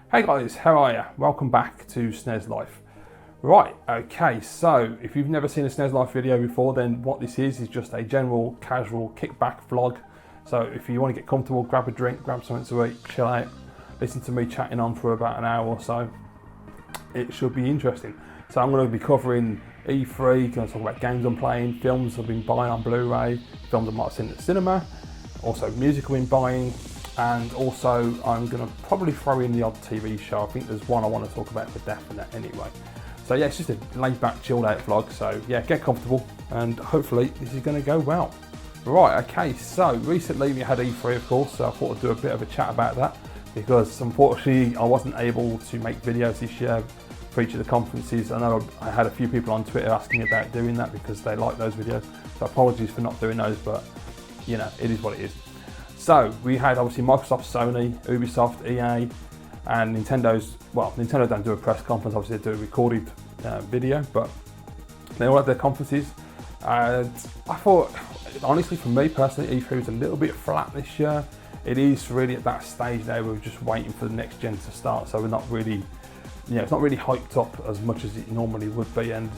Hey guys, how are you? Welcome back to Snes Life. Right, okay, so if you've never seen a Snes Life video before, then what this is just a general casual kickback vlog. So if you want to get comfortable, grab a drink, grab something to eat, chill out, listen to me chatting on for about an hour or so. It should be interesting. So I'm going to be covering E3, going to talk about games I'm playing, films I've been buying on Blu-ray, films I might have seen at the cinema, also music I've been buying, and also I'm going to probably throw in the odd TV show. I think there's one I want to talk about for definite anyway. So yeah, it's just a laid back, chilled out vlog. So yeah, get comfortable and hopefully this is going to go well. Right, okay, so recently we had E3 of course, so I thought I'd do a bit of a chat about that because unfortunately I wasn't able to make videos this year for each of the conferences. I know I had a few people on Twitter asking me about doing that because they like those videos. So apologies for not doing those, but you know, it is what it is. So we had obviously Microsoft, Sony, Ubisoft, EA, and Nintendo's, well, Nintendo don't do a press conference, obviously they do a recorded video, but they all had their conferences. And I thought, honestly for me personally, E3 was a little bit flat this year. It is really at that stage now, we're just waiting for the next gen to start, so we're not really, you know, it's not really hyped up as much as it normally would be, and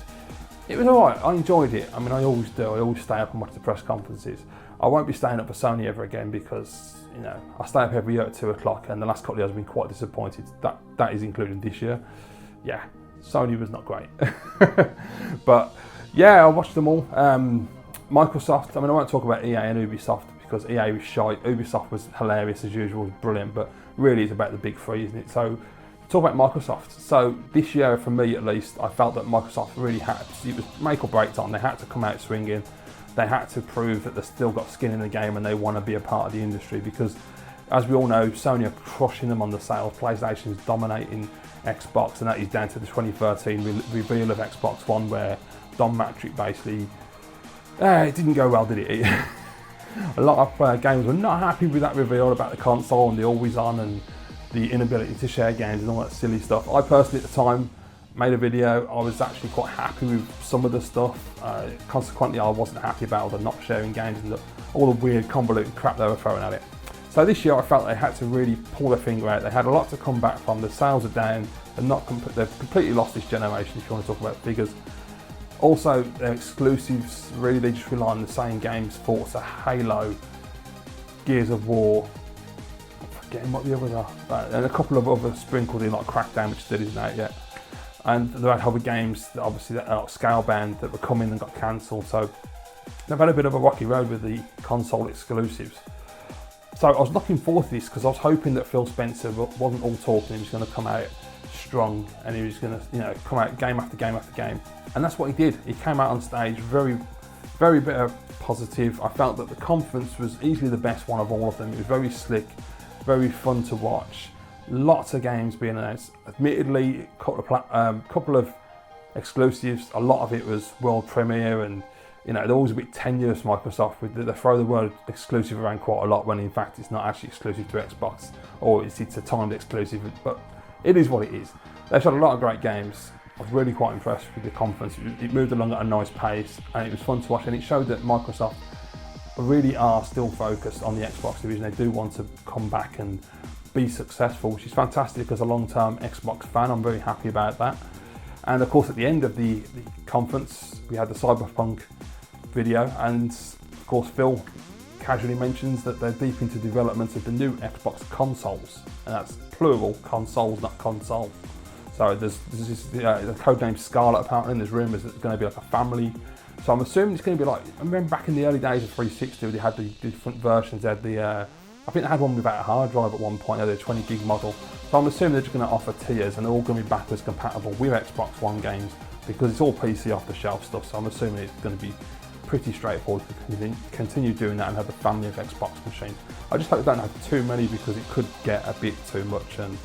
it was alright, I enjoyed it. I mean, I always do, I always stay up and watch the press conferences. I won't be staying up for Sony ever again because, you know, I stay up every year at 2 o'clock and the last couple of years I've been quite disappointed. That is including this year. Yeah, Sony was not great. But yeah, I watched them all. Microsoft, I mean, I won't talk about EA and Ubisoft because EA was shite. Ubisoft was hilarious as usual, was brilliant, but really it's about the big three, isn't it? So, talk about Microsoft. So this year, for me at least, I felt that Microsoft really had, it was make or break time. They had to come out swinging. They had to prove that they've still got skin in the game and they want to be a part of the industry because, as we all know, Sony are crushing them on the sales. PlayStation is dominating Xbox, and that is down to the 2013 reveal of Xbox One, where Don Matrick basically, it didn't go well, did it? A lot of gamers were not happy with that reveal about the console and the always on and the inability to share games and all that silly stuff. I personally at the time made a video. I was actually quite happy with some of the stuff. Consequently, I wasn't happy about all the not sharing games and all the weird convoluted crap they were throwing at it. So this year I felt they had to really pull their finger out. They had a lot to come back from. The sales are down. They've completely lost this generation if you want to talk about figures. Also, their exclusives, really they just rely on the same games, Forza, Halo, Gears of War, forgetting what the others are, and a couple of others sprinkled in like Crackdown, which still isn't out yet. And they had other games that obviously that are scalebound that were coming and got cancelled. So they've had a bit of a rocky road with the console exclusives. So I was looking forward to this because I was hoping that Phil Spencer wasn't all talking. He was going to come out strong and he was going to, you know, come out game after game after game. And that's what he did. He came out on stage very, very bit of positive. I felt that the conference was easily the best one of all of them. It was very slick, very fun to watch. Lots of games being announced. Admittedly, a couple of exclusives. A lot of it was world premiere, and you know they're always a bit tenuous. Microsoft, they throw the word exclusive around quite a lot when in fact it's not actually exclusive to Xbox, or it's a timed exclusive. But it is what it is. They've had a lot of great games. I was really quite impressed with the conference. It moved along at a nice pace, and it was fun to watch. And it showed that Microsoft really are still focused on the Xbox division. They do want to come back and be successful, which is fantastic. As a long-term Xbox fan, I'm very happy about that. And of course at the end of the conference we had the Cyberpunk video, and of course Phil casually mentions that they're deep into development of the new Xbox consoles, and that's plural, consoles, not console. So there's this the codename Scarlet apparently, and there's rumours that it's going to be like a family. So I'm assuming it's going to be like, I remember back in the early days of 360 they had the different versions. They had the I think they had one without a hard drive at one point. They had a 20 gig model. So I'm assuming they're just going to offer tiers, and they're all going to be backwards compatible with Xbox One games because it's all PC off the shelf stuff. So I'm assuming it's going to be pretty straightforward to continue doing that and have a family of Xbox machines. I just hope they don't have too many because it could get a bit too much and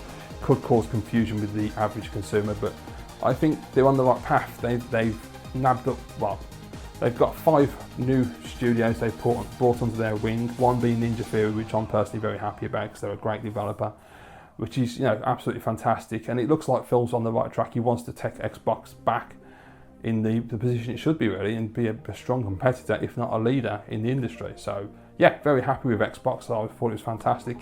could cause confusion with the average consumer. But I think they're on the right path. They've nabbed up, well, they've got 5 new studios they've brought under their wing, one being Ninja Theory, which I'm personally very happy about because they're a great developer, which is, you know, absolutely fantastic. And it looks like Phil's on the right track. He wants to take Xbox back in the position it should be really, and be a strong competitor, if not a leader in the industry. So yeah, very happy with Xbox. I thought it was fantastic.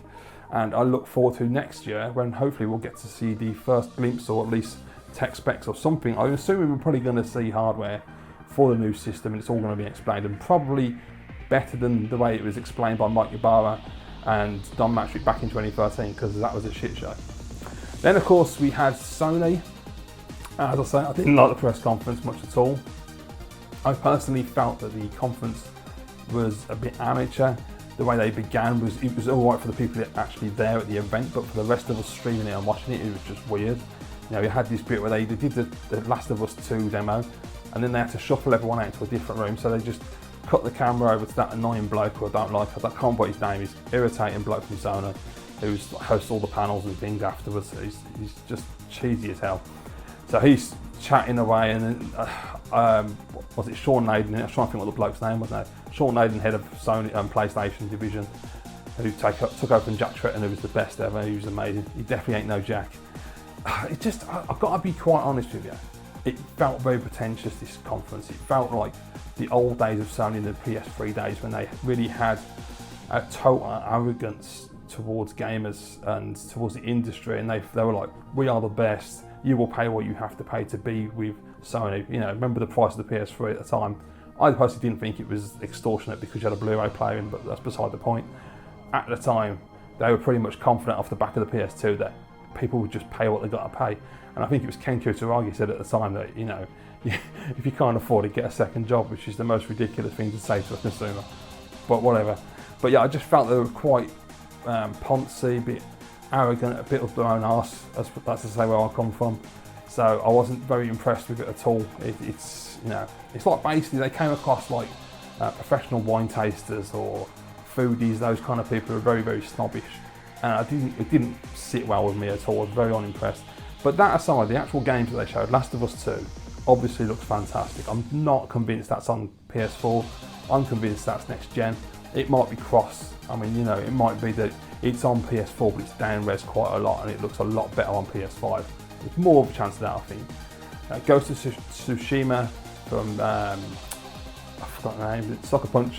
And I look forward to next year when hopefully we'll get to see the first glimpse, or at least tech specs or something. I'm assuming we're probably going to see hardware for the new system, and it's all going to be explained, and probably better than the way it was explained by Mike Ybarra and Don Mattrick back in 2013, because that was a shit show. Then of course we had Sony. As I say, I didn't like the press conference much at all. I personally felt that the conference was a bit amateur. The way they began was, it was all right for the people that actually there at the event, but for the rest of us streaming it and watching it, it was just weird. You know, we had this bit where they did the Last of Us 2 demo, and then they had to shuffle everyone out to a different room, so they just cut the camera over to that annoying bloke who I don't like. I can't remember what his name is. Irritating bloke from Sony, who hosts all the panels and things afterwards. He's just cheesy as hell. So he's chatting away, and then was it Sean Naden? I was trying to think what the bloke's name was now. Sean Naden, head of Sony PlayStation division, who took over from Jack Tretton, who was the best ever. He was amazing. He definitely ain't no Jack. It just, I've got to be quite honest with you. It felt very pretentious, this conference. It felt like the old days of Sony in the PS3 days, when they really had a total arrogance towards gamers and towards the industry, and they were like, we are the best, you will pay what you have to pay to be with Sony. You know, remember the price of the PS3 at the time. I personally didn't think it was extortionate because you had a Blu-ray player in, but that's beside the point. At the time, they were pretty much confident off the back of the PS2 that people would just pay what they got to pay. And I think it was Ken Kutaragi said at the time that, you know, if you can't afford it, get a second job, which is the most ridiculous thing to say to a consumer. But whatever. But yeah, I just felt they were quite poncy, a bit arrogant, a bit of their own arse, that's to say where I come from. So I wasn't very impressed with it at all. It's, you know, it's like basically they came across like professional wine tasters or foodies, those kind of people who are very, very snobbish. And it didn't sit well with me at all. I was very unimpressed. But that aside, the actual games that they showed, Last of Us 2, obviously looks fantastic. I'm not convinced that's on PS4. I'm convinced that's next gen. It might be cross. I mean, you know, it might be that it's on PS4, but it's down-res quite a lot, and it looks a lot better on PS5. There's more of a chance of that, I think. Ghost of Tsushima from, I forgot the name, it's Sucker Punch.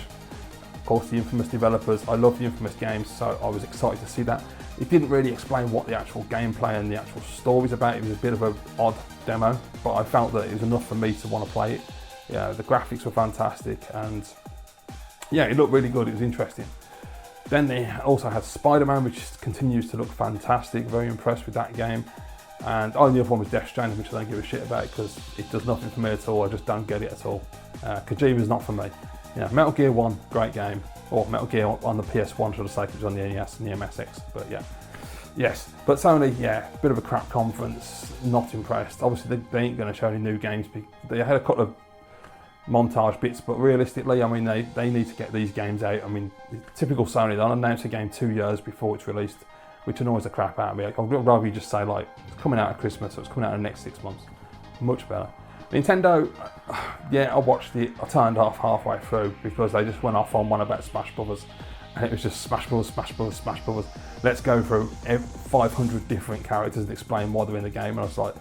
Of course, the Infamous developers. I love the Infamous games, so I was excited to see that. It didn't really explain what the actual gameplay and the actual story's about. It was a bit of an odd demo, but I felt that it was enough for me to want to play it. Yeah, the graphics were fantastic, and yeah, it looked really good. It was interesting. Then they also had Spider-Man, which continues to look fantastic. Very impressed with that game. And the other one was Death Stranding, which I don't give a shit about because it does nothing for me at all. I just don't get it at all. Kojima's not for me. Yeah, Metal Gear 1, great game. Or Metal Gear on the PS1, should I say, because it was on the NES and the MSX. But yeah, yes. But Sony, yeah, bit of a crap conference. Not impressed. Obviously, they ain't going to show any new games. They had a couple of montage bits, but realistically, I mean, they need to get these games out. I mean, typical Sony, they'll announce a game 2 years before it's released, which annoys the crap out of me. I'd rather you just say, like, it's coming out at Christmas, or it's coming out in the next 6 months. Much better. Nintendo, yeah, I watched it. I turned off halfway through because they just went off on one about Smash Brothers, and it was just Smash Brothers, Smash Brothers, Smash Brothers. Let's go through 500 different characters and explain why they're in the game. And I was like,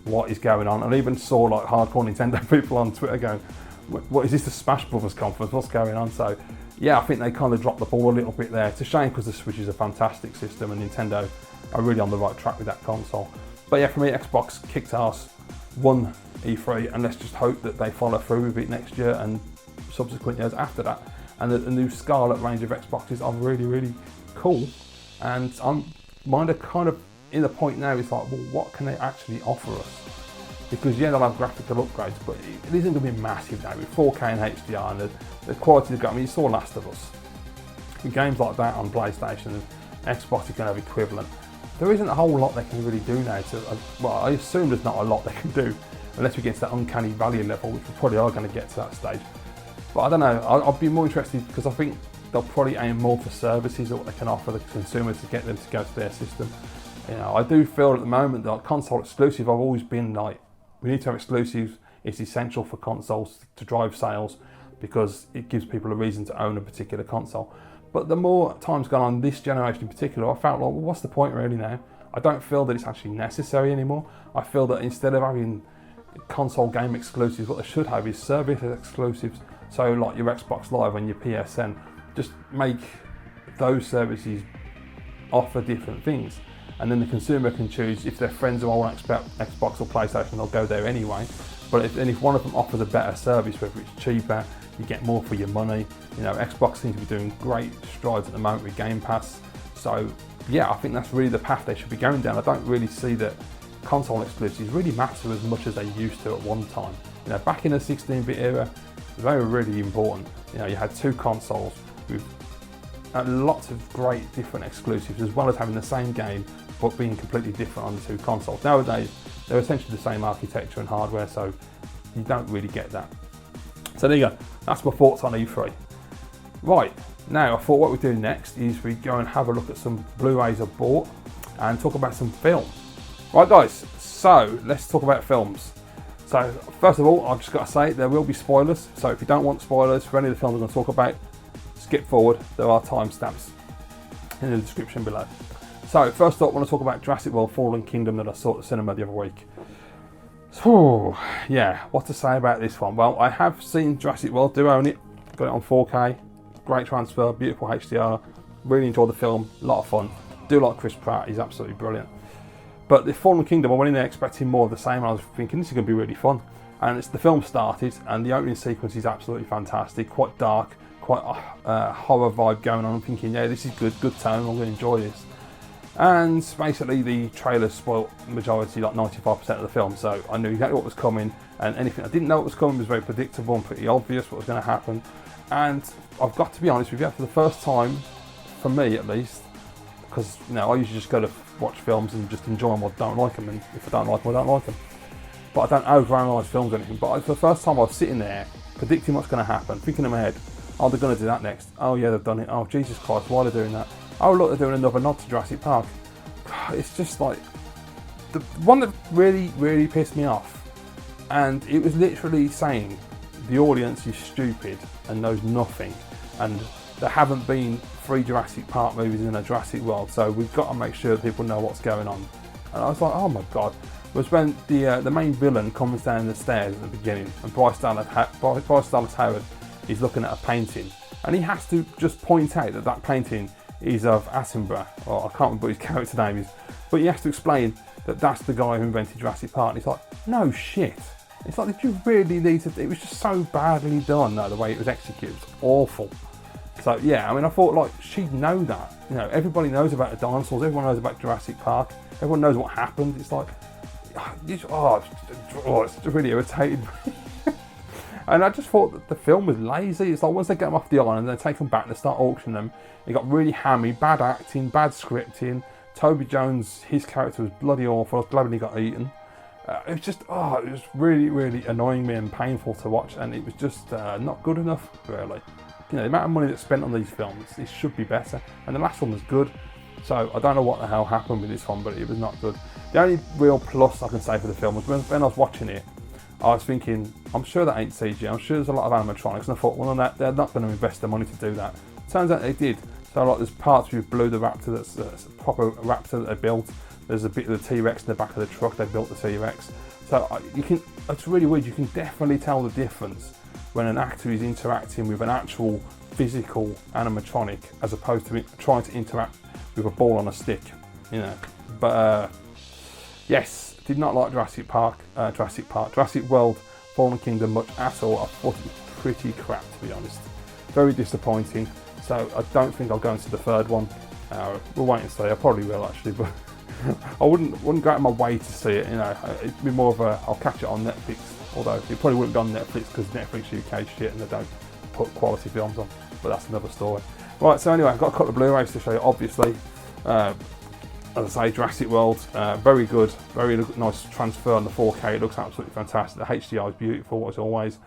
what is going on? And I even saw like hardcore Nintendo people on Twitter going, what is this, the Smash Brothers conference? What's going on? So yeah, I think they kind of dropped the ball a little bit there. It's a shame because the Switch is a fantastic system, and Nintendo are really on the right track with that console. But yeah, for me, Xbox kicked ass, won E3, and let's just hope that they follow through with it next year and subsequent years after that, and that the new Scarlet range of Xboxes are really, really cool. And I'm kind of in the point now, it's like, well, what can they actually offer us? Because yeah, they'll have graphical upgrades, but it isn't going to be massive now with 4K and HDR, and the quality of the game. I mean, you saw Last of Us. With games like that on PlayStation and Xbox, you can have equivalent. There isn't a whole lot they can really do now. Well, I assume there's not a lot they can do unless we get to that uncanny valley level, which we probably are going to get to that stage. But I don't know. I'll be more interested because I think they'll probably aim more for services or what they can offer the consumer to get them to go to their system. You know, I do feel at the moment that console exclusive, I've always been like, we need to have exclusives. It's essential for consoles to drive sales because it gives people a reason to own a particular console. But the more time's gone on, this generation in particular, I felt like, well, what's the point really now? I don't feel that it's actually necessary anymore. I feel that instead of having console game exclusives, what they should have is service exclusives. So like your Xbox Live and your PSN, just make those services offer different things. And then the consumer can choose if their friends are all on Xbox or PlayStation, they'll go there anyway. But if one of them offers a better service, whether it's cheaper, you get more for your money. You know, Xbox seems to be doing great strides at the moment with Game Pass. So yeah, I think that's really the path they should be going down. I don't really see that console exclusives really matter as much as they used to at one time. You know, back in the 16-bit era, they were really important. You know, you had two consoles with lots of great different exclusives, as well as having the same game but being completely different on the two consoles. Nowadays, they're essentially the same architecture and hardware, so you don't really get that. So there you go, that's my thoughts on E3. Right, now I thought what we do next is we go and have a look at some Blu-rays I bought and talk about some film. Right guys, so let's talk about films. So first of all, I've just got to say there will be spoilers, so if you don't want spoilers for any of the films I'm going to talk about, skip forward, there are timestamps in the description below. So first up, I want to talk about Jurassic World Fallen Kingdom that I saw at the cinema the other week. So yeah, what to say about this one? Well, I have seen Jurassic World, do own it, got it on 4K, great transfer, beautiful HDR, really enjoyed the film, a lot of fun. Do like Chris Pratt, he's absolutely brilliant. But the Fallen Kingdom, I went in there expecting more of the same. I was thinking this is going to be really fun. And the film started, and the opening sequence is absolutely fantastic, quite dark, quite a horror vibe going on. I'm thinking, yeah, this is good tone, I'm going to enjoy this. And basically the trailer spoiled the majority, like 95% of the film, so I knew exactly what was coming, and anything I didn't know what was coming was very predictable and pretty obvious what was going to happen. And I've got to be honest with you, for the first time, for me at least, because you know I usually just go to watch films and just enjoy them or don't like them, and if I don't like them, I don't like them. But I don't overanalyze films or anything. But for the first time I was sitting there predicting what's going to happen, thinking in my head, oh, they're going to do that next. Oh yeah, they've done it. Oh Jesus Christ, why are they doing that? Oh look, they're doing another nod to Jurassic Park. It's just like, the one that really pissed me off, and it was literally saying the audience is stupid and knows nothing, and there haven't been 3 Jurassic Park movies in a Jurassic World, so we've got to make sure that people know what's going on. And I was like, oh my god. It was when the main villain comes down the stairs at the beginning, and Bryce Dallas Howard is looking at a painting, and he has to just point out that that painting is of Attenborough, or I can't remember what his character name is, but he has to explain that that's the guy who invented Jurassic Park. And it's like, no shit. It's like, did you really need to? It was just so badly done, though, the way it was executed. It was awful. So yeah, I mean, I thought like she'd know that. You know, everybody knows about the dinosaurs. Everyone knows about Jurassic Park. Everyone knows what happened. It's like, it's really irritated me. And I just thought that the film was lazy. It's like once they get them off the island, they take them back, they start auctioning them. It got really hammy, bad acting, bad scripting. Toby Jones, his character was bloody awful. I was glad when he got eaten. It was just, it was really annoying me and painful to watch, and it was just not good enough, really. You know, the amount of money that's spent on these films, it should be better. And the last one was good, so I don't know what the hell happened with this one, but it was not good. The only real plus I can say for the film was when I was watching it, I was thinking, I'm sure that ain't CG, I'm sure there's a lot of animatronics, and I thought, well, they're not going to invest the money to do that. Turns out they did. So like there's parts with Blue the Raptor, that's a proper raptor that they built. There's a bit of the T-Rex in the back of the truck, they built the T-Rex. So it's really weird, you can definitely tell the difference when an actor is interacting with an actual physical animatronic as opposed to trying to interact with a ball on a stick, you know. But yes, did not like Jurassic World Fallen Kingdom much at all. I thought it was pretty crap, to be honest. Very disappointing. So I don't think I'll go into the third one. We'll wait and see. I probably will actually, but I wouldn't go out of my way to see it. You know, it'd be more of a I'll catch it on Netflix. Although it probably wouldn't be on Netflix because Netflix UK shit and they don't put quality films on. But that's another story. Right. So anyway, I've got a couple of Blu-rays to show you. Obviously, as I say, Jurassic World, very good, very nice transfer on the 4K. It looks absolutely fantastic. The HDR is beautiful as always.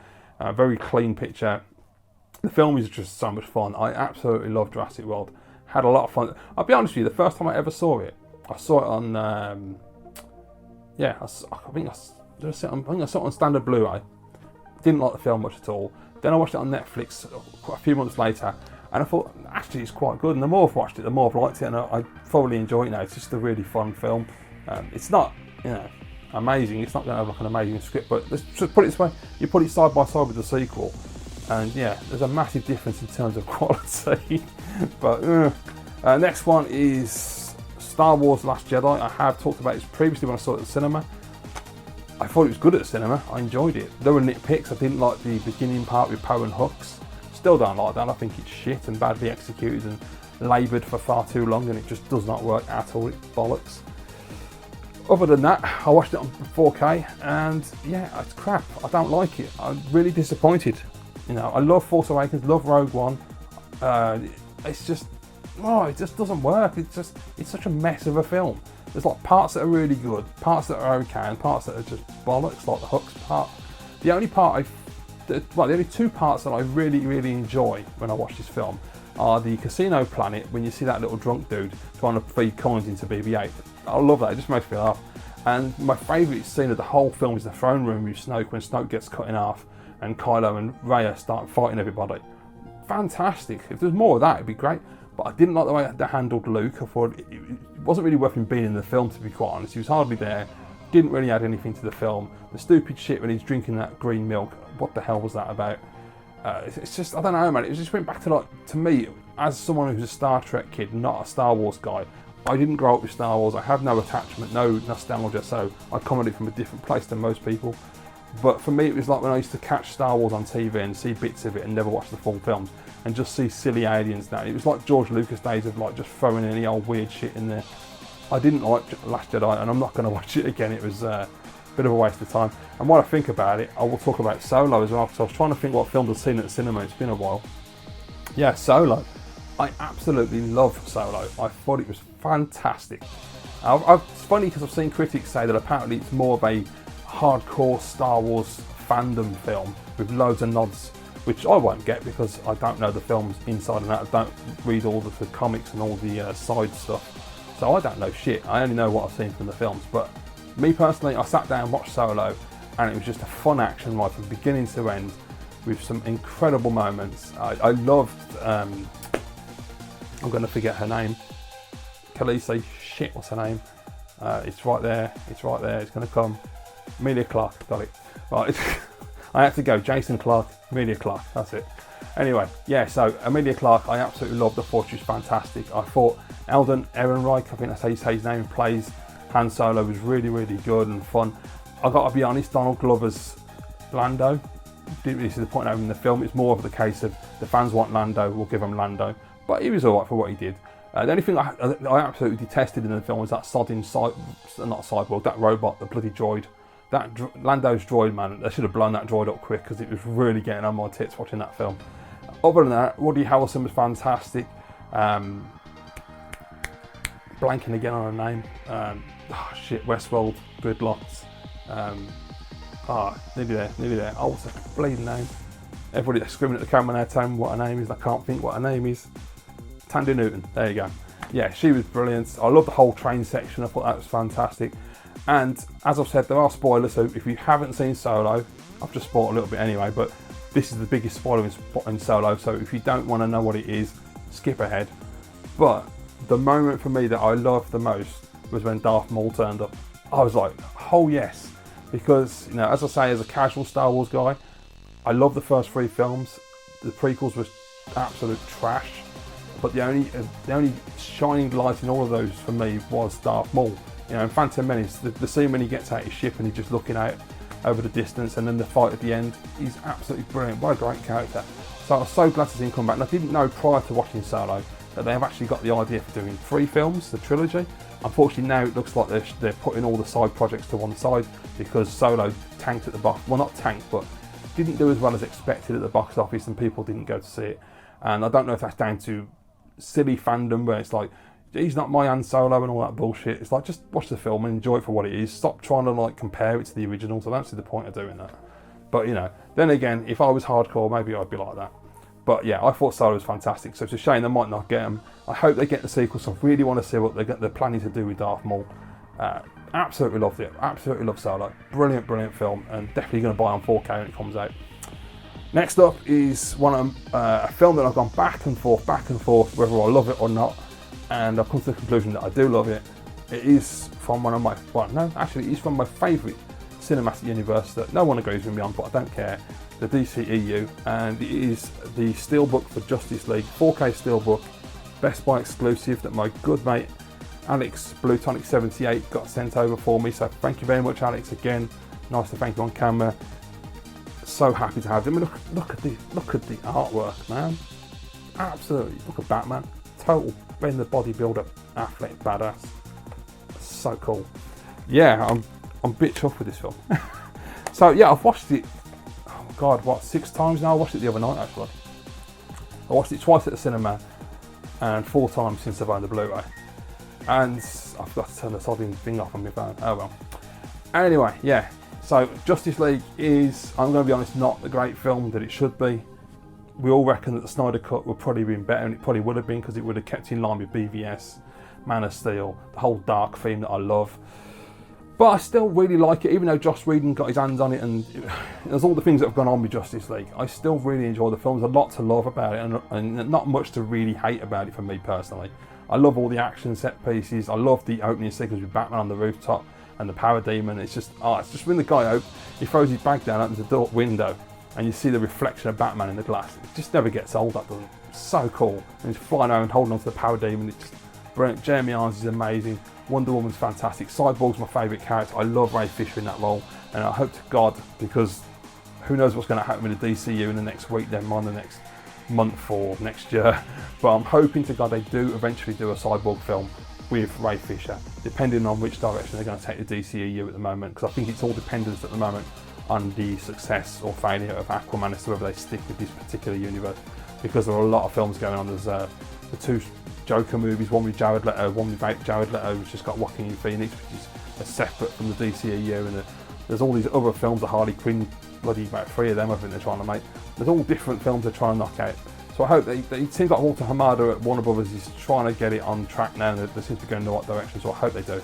Very clean picture. The film is just so much fun. I absolutely love Jurassic World. Had a lot of fun. I'll be honest with you, the first time I ever saw it, I saw it on, I think I saw it on standard Blu-ray. Didn't like the film much at all. Then I watched it on Netflix quite a few months later, and I thought, actually, it's quite good. And the more I've watched it, the more I've liked it, and I thoroughly enjoy it now. It's just a really fun film. It's not, amazing. It's not going to have like an amazing script, but let's just put it this way: you put it side by side with the sequel, and yeah, there's a massive difference in terms of quality. But Next one is Star Wars Last Jedi. I have talked about this previously when I saw it at the cinema. I thought it was good at the cinema. I enjoyed it. There were nitpicks. I didn't like the beginning part with Poe and Hux. Still don't like that. I think it's shit and badly executed and laboured for far too long, and it just does not work at all. It's bollocks. Other than that, I watched it on 4K, and yeah, it's crap. I don't like it. I'm really disappointed. You know, I love Force Awakens, love Rogue One. It's just, it just doesn't work. It's such a mess of a film. There's like parts that are really good, parts that are okay, and parts that are just bollocks, like the Hux part. The only two parts that I really, really enjoy when I watch this film are the casino planet, when you see that little drunk dude trying to feed coins into BB-8. I love that, it just makes me laugh. And my favourite scene of the whole film is the throne room with Snoke, when Snoke gets cut in half and Kylo and Rey start fighting everybody. Fantastic. If there's more of that, it'd be great. But I didn't like the way they handled Luke. I thought it wasn't really worth him being in the film, to be quite honest. He was hardly there, didn't really add anything to the film. The stupid shit when he's drinking that green milk, what the hell was that about? It's just, I don't know, man. It just went back to, like, to me, as someone who's a Star Trek kid, not a Star Wars guy, I didn't grow up with Star Wars. I have no attachment, no nostalgia, so I come at it from a different place than most people. But for me, it was like when I used to catch Star Wars on TV and see bits of it and never watch the full films and just see silly aliens now. It was like George Lucas days of like just throwing any old weird shit in there. I didn't like Last Jedi, and I'm not going to watch it again. It was a bit of a waste of time. And while I think about it, I will talk about Solo as well, because I was trying to think what films I've seen at the cinema. It's been a while. Yeah, Solo. I absolutely love Solo. I thought it was fantastic. It's funny because I've seen critics say that apparently it's more of a hardcore Star Wars fandom film with loads of nods, which I won't get because I don't know the films inside and out. I don't read all the comics and all the side stuff, so I don't know shit. I only know what I've seen from the films. But me personally, I sat down and watched Solo, and it was just a fun action ride from beginning to end with some incredible moments. I loved, I'm going to forget her name, Khaleesi, shit, what's her name? It's right there, it's going to come. Emilia Clarke, got it. Right, I had to go. Jason Clarke, Emilia Clarke, that's it. Anyway, yeah, so Emilia Clarke, I absolutely loved. I thought she was fantastic. I thought Eldon Ehrenreich, I think that's how you say his name, plays Han Solo, was really, really good and fun. I got to be honest, Donald Glover's Lando didn't really see the point of him in the film. It's more of the case of the fans want Lando, we'll give him Lando. But he was alright for what he did. The only thing I absolutely detested in the film was that sodding that robot, the bloody droid. That Lando's droid, man, they should have blown that droid up quick because it was really getting on my tits watching that film. Other than that, Woody Harrelson was fantastic. Blanking again on a name. Westworld, Gridlots. Nearly there. Oh, what's the bleeding name? Everybody screaming at the camera now telling me what her name is. I can't think what her name is. Tandy Newton, there you go. Yeah, she was brilliant. I love the whole train section. I thought that was fantastic. And as I've said, there are spoilers, so if you haven't seen Solo, I've just spoiled a little bit anyway, but this is the biggest spoiler in Solo, so if you don't want to know what it is, skip ahead. But the moment for me that I loved the most was when Darth Maul turned up. I was like, oh yes, because, you know, as I say, as a casual Star Wars guy, I love the first 3 films. The prequels was absolute trash, but the only shining light in all of those for me was Darth Maul. You know, in Phantom Menace, the scene when he gets out his ship and he's just looking out over the distance, and then the fight at the end, he's absolutely brilliant. What a great character. So I was so glad to see him come back. And I didn't know prior to watching Solo that they have actually got the idea for doing 3 films, the trilogy. Unfortunately now it looks like they're putting all the side projects to one side because Solo tanked at the box. Well, not tanked, but didn't do as well as expected at the box office and people didn't go to see it. And I don't know if that's down to silly fandom where it's like, he's not my Han Solo and all that bullshit. It's like, just watch the film and enjoy it for what it is. Stop trying to like compare it to the originals. I don't see the point of doing that. But you know, then again, if I was hardcore, maybe I'd be like that. But yeah, I thought Solo was fantastic. So it's a shame they might not get them. I hope they get the sequel. So I really want to see what they're planning to do with Darth Maul. Absolutely loved it. Absolutely loved Solo. Brilliant, brilliant film, and definitely going to buy on 4K when it comes out. Next up is a film that I've gone back and forth, whether I love it or not. And I've come to the conclusion that I do love it. It is from it's from my favourite cinematic universe that no one agrees with me on, but I don't care, the DCEU, and it is the Steelbook for Justice League, 4K Steelbook Best Buy exclusive that my good mate Alex Blue Tonic 78 got sent over for me. So thank you very much, Alex. Again, nice to thank you on camera. So happy to have them. Look at the artwork, man. Absolutely, look at Batman. Total Ben the bodybuilder, athletic badass. So cool. Yeah, I'm a bit chuffed with this film. So yeah, I've watched it. Oh my God, what, 6 times now? I watched it the other night actually. I watched it twice at the cinema and 4 times since I've owned the Blu-ray. And I forgot to turn the sodding thing off on my phone. Oh well. Anyway, yeah. So Justice League is, I'm going to be honest, not the great film that it should be. We all reckon that the Snyder Cut would probably have been better, and it probably would have been, because it would have kept in line with BVS, Man of Steel, the whole dark theme that I love. But I still really like it, even though Joss Whedon got his hands on it, and there's all the things that have gone on with Justice League. I still really enjoy the film. There's a lot to love about it, and not much to really hate about it for me personally. I love all the action set pieces. I love the opening sequence with Batman on the rooftop and the Power Demon. It's just when the guy he throws his bag down, opens the door window, and you see the reflection of Batman in the glass. It just never gets old, that doesn't. It's so cool. And he's flying around holding on to the Power Demon. It's just brilliant. Jeremy Irons is amazing. Wonder Woman's fantastic. Cyborg's my favourite character. I love Ray Fisher in that role, and I hope to God, because who knows what's going to happen with the DCU in the next week, then on the next month or next year. But I'm hoping to God they do eventually do a Cyborg film with Ray Fisher, depending on which direction they're going to take the DCEU at the moment, because I think it's all dependent at the moment on the success or failure of Aquaman as to whether they stick with this particular universe, because there are a lot of films going on. There's the 2 Joker movies, one with Jared Leto, one without Jared Leto, which has got Joaquin Phoenix, which is separate from the DCEU, and there's all these other films, the Harley Quinn, bloody about 3 of them I think they're trying to make. There's all different films they're trying to knock out. So I hope it seems like Walter Hamada at Warner Brothers is trying to get it on track now, and they seem to be going in the right direction, so I hope they do.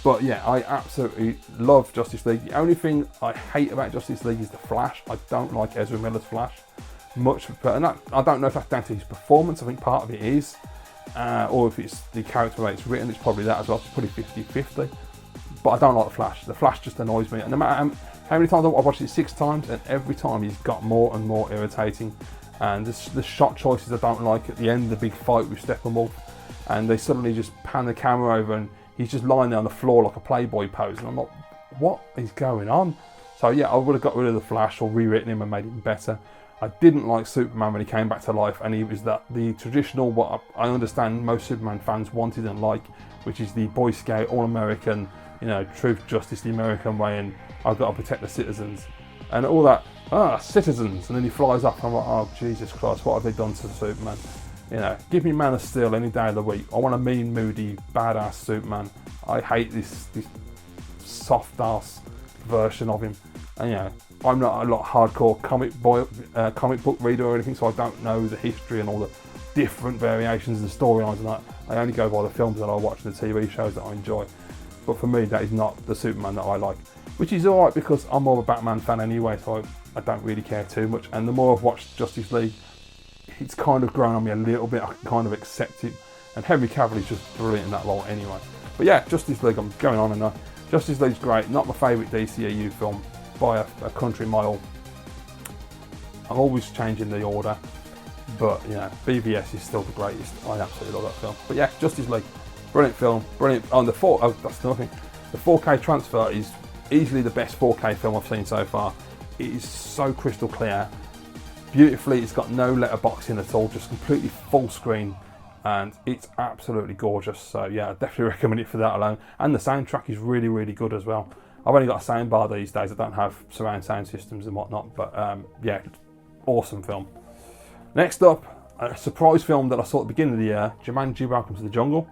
But yeah, I absolutely love Justice League. The only thing I hate about Justice League is the Flash. I don't like Ezra Miller's Flash much, and I don't know if that's down to his performance. I think part of it is, or if it's the character way it's written, it's probably that as well. It's probably 50-50. But I don't like the Flash. The Flash just annoys me, and no matter how many times I've watched it, 6 times, and every time he's got more and more irritating. And the shot choices I don't like at the end of the big fight with Steppenwolf, and they suddenly just pan the camera over and he's just lying there on the floor like a Playboy pose, and I'm like, what is going on? So yeah, I would have got rid of the Flash or rewritten him and made him better. I didn't like Superman when he came back to life, and he was the traditional, what I understand most Superman fans wanted and like, which is the Boy Scout, all-American, truth, justice, the American way, and I've got to protect the citizens. And all that, citizens, and then he flies up, and I'm like, oh Jesus Christ, what have they done to Superman? Give me Man of Steel any day of the week. I want a mean, moody, badass Superman. I hate this soft-ass version of him. And I'm not a hardcore comic book reader or anything, so I don't know the history and all the different variations and storylines and that. I only go by the films that I watch and the TV shows that I enjoy. But for me, that is not the Superman that I like. Which is alright, because I'm more of a Batman fan anyway, so I don't really care too much. And the more I've watched Justice League, it's kind of grown on me a little bit. I can kind of accept it. And Henry Cavill is just brilliant in that role anyway. But yeah, Justice League, I'm going on and on. Justice League's great. Not my favourite DCEU film by a country mile. I'm always changing the order. But, BVS is still the greatest. I absolutely love that film. But yeah, Justice League, brilliant film. Brilliant. That's nothing. The 4K transfer is easily the best 4K film I've seen so far. It is so crystal clear, beautifully. It's got no letterboxing at all, just completely full screen, and it's absolutely gorgeous. So yeah, I definitely recommend it for that alone. And the soundtrack is really, really good as well. I've only got a sound bar these days. I don't have surround sound systems and whatnot, but yeah, awesome film. Next up, a surprise film that I saw at the beginning of the year, Jumanji: Welcome to the Jungle,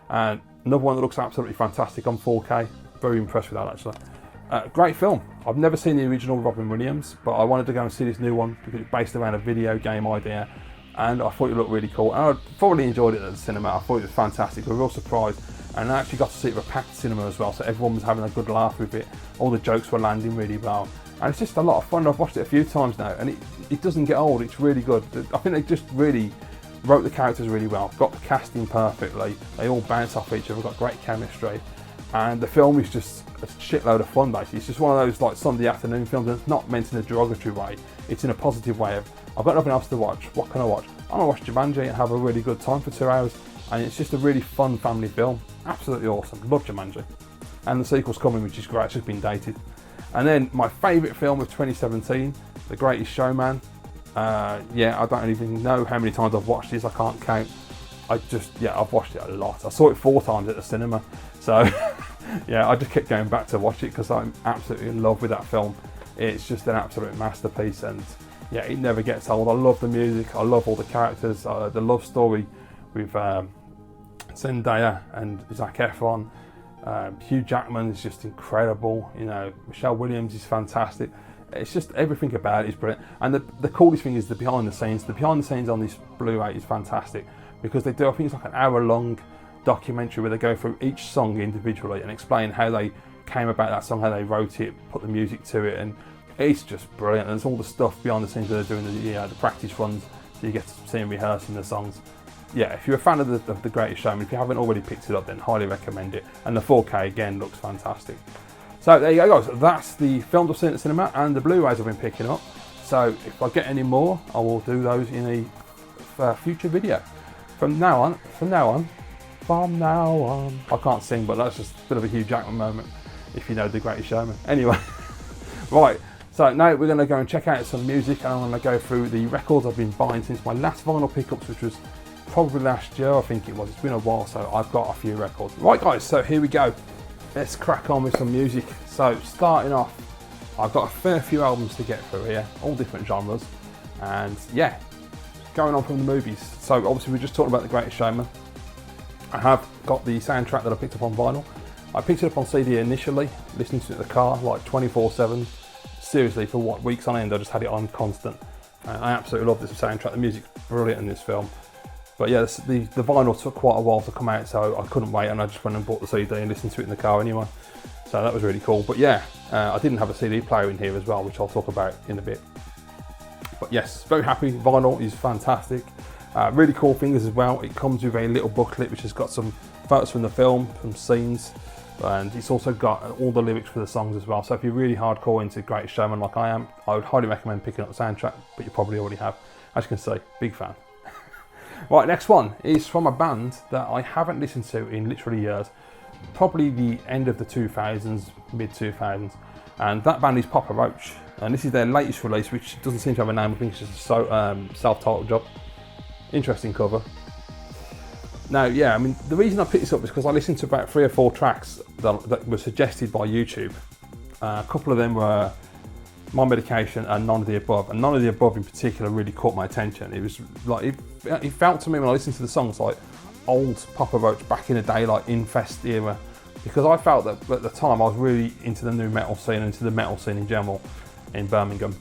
and another one that looks absolutely fantastic on 4K. Very impressed with that actually. Great film. I've never seen the original Robin Williams, but I wanted to go and see this new one because it's based around a video game idea, and I thought it looked really cool. And I thoroughly enjoyed it at the cinema. I thought it was fantastic. I was real surprised, and I actually got to see it at a packed cinema as well, so everyone was having a good laugh with it. All the jokes were landing really well, and it's just a lot of fun. I've watched it a few times now, and it doesn't get old. It's really good. I think they just really wrote the characters really well, got the casting perfectly. They all bounce off each other, got great chemistry. And the film is just a shitload of fun basically. It's just one of those like Sunday afternoon films, and it's not meant in a derogatory way. It's in a positive way of, I've got nothing else to watch, what can I watch? I'm gonna watch Jumanji and have a really good time for 2 hours. And it's just a really fun family film. Absolutely awesome. Love Jumanji. And the sequel's coming, which is great. It's just been dated. And then my favourite film of 2017, The Greatest Showman. Yeah, I don't even know how many times I've watched this. I can't count. I've watched it a lot. I saw it 4 times at the cinema. So, yeah, I just kept going back to watch it because I'm absolutely in love with that film. It's just an absolute masterpiece, and yeah, it never gets old. I love the music. I love all the characters. The love story with Zendaya and Zac Efron. Hugh Jackman is just incredible. You know, Michelle Williams is fantastic. It's just everything about it is brilliant. And the coolest thing is the behind the scenes. The behind the scenes on this Blu-ray is fantastic because they do, I think it's like an hour-long documentary where they go through each song individually and explain how they came about that song, how they wrote it, put the music to it, and it's just brilliant. And there's all the stuff behind the scenes where they're doing the practice runs, so you get to see them rehearsing the songs. Yeah, if you're a fan of the Greatest Showman, if you haven't already picked it up, then highly recommend it. And the 4K again looks fantastic. So there you go, guys. That's the films I've seen at the cinema and the Blu-rays I've been picking up. So if I get any more, I will do those in a future video. From now on, I can't sing, but that's just a bit of a Hugh Jackman moment, if you know The Greatest Showman. Anyway, right. So now we're going to go and check out some music, and I'm going to go through the records I've been buying since my last vinyl pickups, which was probably last year, I think it was. It's been a while, so I've got a few records. Right guys, so here we go. Let's crack on with some music. So starting off, I've got a fair few albums to get through here, all different genres. And yeah, going on from the movies. So obviously we just talked about The Greatest Showman. I have got the soundtrack that I picked up on vinyl. I picked it up on CD initially, listening to it in the car like 24/7. Seriously, for what, weeks on end, I just had it on constant. I absolutely love this soundtrack. The music's brilliant in this film. But yeah, the vinyl took quite a while to come out, so I couldn't wait, and I just went and bought the CD and listened to it in the car anyway. So that was really cool. But yeah, I didn't have a CD player in here as well, which I'll talk about in a bit. But yes, very happy. Vinyl is fantastic. Really cool things as well. It comes with a little booklet which has got some photos from the film, some scenes, and it's also got all the lyrics for the songs as well. So if you're really hardcore into Greatest Showman like I am, I would highly recommend picking up the soundtrack, but you probably already have. As you can see, big fan. Right, next one is from a band that I haven't listened to in literally years, probably the end of the 2000s, mid 2000s, and that band is Papa Roach, and this is their latest release, which doesn't seem to have a name. I think it's just a self-titled job. Interesting cover. Now, yeah, I mean, the reason I picked this up is because I listened to about 3 or 4 tracks that were suggested by YouTube. A couple of them were My Medication and None of the Above, and None of the Above in particular really caught my attention. It was like, it felt to me when I listened to the songs like old Papa Roach back in the day, like Infest era, because I felt that at the time I was really into the new metal scene and into the metal scene in general in Birmingham,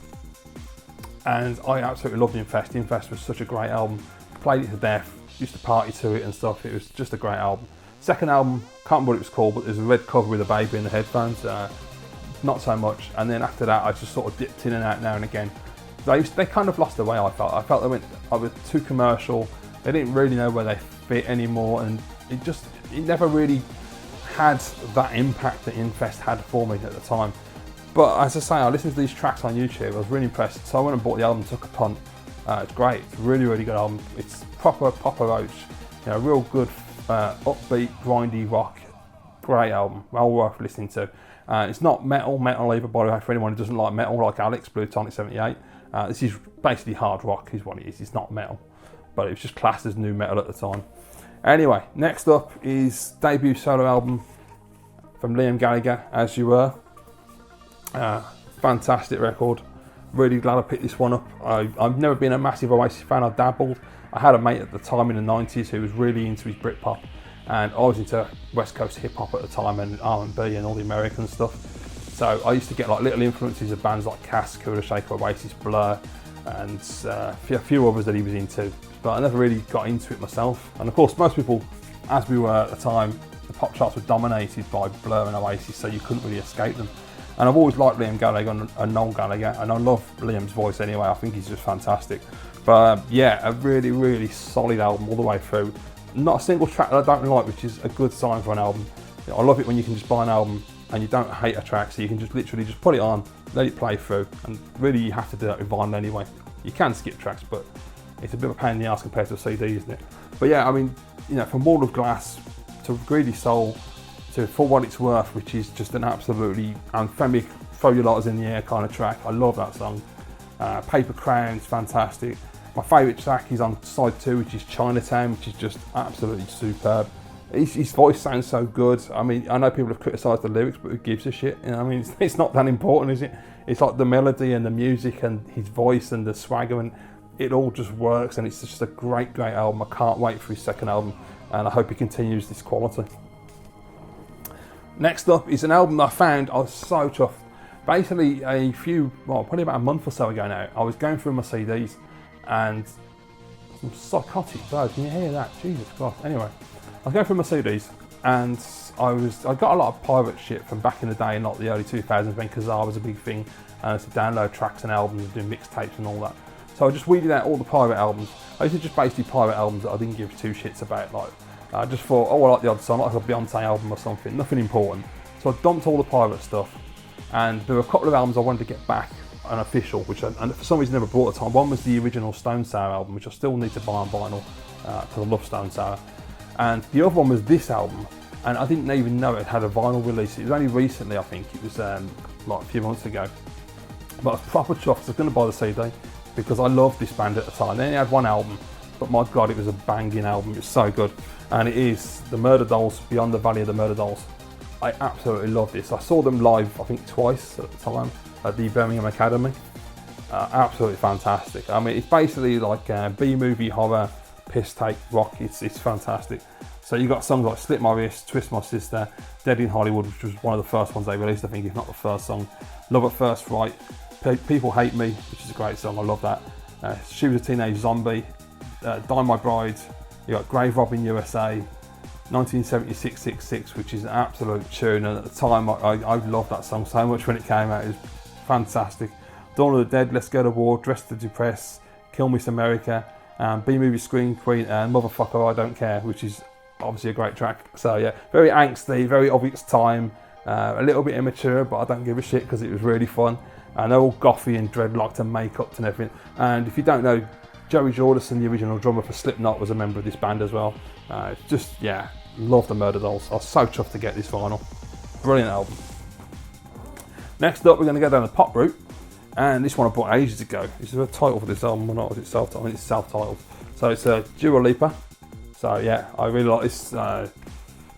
and I absolutely loved Infest. Infest was such a great album. Played it to death, used to party to it and stuff. It was just a great album. Second album, can't remember what it was called, but there's a red cover with a baby in the headphones. Not so much. And then after that, I just sort of dipped in and out now and again. They kind of lost their way, I felt. I felt I was too commercial. They didn't really know where they fit anymore, and it never really had that impact that Infest had for me at the time. But as I say, I listened to these tracks on YouTube. I was really impressed. So I went and bought the album, took a punt. It's great. It's a really, really good album. It's proper Papa Roach. You know, real good, upbeat, grindy rock. Great album. Well worth listening to. It's not metal either, by the way, for anyone who doesn't like metal, like Alex, Blue Tonic 78. This is basically hard rock, is what it is. It's not metal, but it was just classed as new metal at the time. Anyway, next up is debut solo album from Liam Gallagher, As You Were. Fantastic record. Really glad I picked this one up. I've never been a massive Oasis fan. I've dabbled. I had a mate at the time in the 90s who was really into his Britpop, and I was into West Coast hip hop at the time and R&B and all the American stuff. So I used to get like little influences of bands like Cass, Kula Shaker, Oasis, Blur, and a few others that he was into. But I never really got into it myself. And of course, most people, as we were at the time, the pop charts were dominated by Blur and Oasis, so you couldn't really escape them. And I've always liked Liam Gallagher and Noel Gallagher, and I love Liam's voice anyway. I think he's just fantastic. But yeah, a really, really solid album all the way through. Not a single track that I don't like, which is a good sign for an album. I love it when you can just buy an album and you don't hate a track, so you can just literally just put it on, let it play through, and really you have to do that with vinyl anyway. You can skip tracks, but it's a bit of a pain in the ass compared to a CD, isn't it? But yeah, I mean, you know, from Wall of Glass to Greedy Soul to For What It's Worth, which is just an absolutely anthemic, throw your lighters in the air kind of track. I love that song. Paper Crowns, fantastic. My favourite track is on side 2, which is Chinatown, which is just absolutely superb. His voice sounds so good. I mean, I know people have criticised the lyrics, but who gives a shit? You know, I mean, it's not that important, is it? It's like the melody and the music and his voice and the swagger, and it all just works, and it's just a great, great album. I can't wait for his second album, and I hope he continues this quality. Next up is an album I found. I was so chuffed. Basically, probably about a month or so ago now, I was going through my CDs, and some psychotic birds. Can you hear that? Jesus Christ. Anyway, I was going through my CDs, and I got a lot of pirate shit from back in the day, not the early 2000s when Kazaa was a big thing, and I used to download tracks and albums and do mixtapes and all that. So I just weeded out all the pirate albums. I used to just basically pirate albums that I didn't give two shits about. Like, I just thought, oh, I like the odd song, like a Beyonce album or something, nothing important. So I dumped all the pirate stuff, and there were a couple of albums I wanted to get back unofficial, and for some reason never brought the time. One was the original Stone Sour album, which I still need to buy on vinyl because I love Stone Sour. And the other one was this album, and I didn't even know it had a vinyl release. It was only recently, I think. It was like a few months ago. But I was proper chuffed. I was going to buy the CD because I loved this band at the time. They only had one album, but my God, it was a banging album. It was so good. And it is the Murder Dolls, Beyond the Valley of the Murder Dolls. I absolutely love this. I saw them live, I think twice at the time, at the Birmingham Academy. Absolutely fantastic. I mean, it's basically like B-movie horror, piss take rock. It's fantastic. So you got songs like Slip My Wrist, Twist My Sister, Dead in Hollywood, which was one of the first ones they released, I think, if not the first song. Love at First Fright, People Hate Me, which is a great song. I love that. She Was a Teenage Zombie, Die My Bride. You got Grave Robbing USA, 1976 66, which is an absolute tune, and at the time I loved that song so much when it came out. It was fantastic. Dawn of the Dead, Let's Go to War, Dress to Depress, Kill Miss America, B-Movie Scream Queen, and Motherfucker I Don't Care, which is obviously a great track. So yeah, very angsty, very of its time, a little bit immature, but I don't give a shit because it was really fun. And they're all gothy and dreadlocked and makeup and everything. And if you don't know, Joey Jordison, the original drummer for Slipknot, was a member of this band as well. Just, yeah, love the Murder Dolls. I was so chuffed to get this vinyl. Brilliant album. Next up, we're going to go down the pop route. And this one I bought ages ago. Is there a title for this album or not? Is it self-titled? I think it's self-titled. So it's Dua Lipa. So yeah, I really like this. What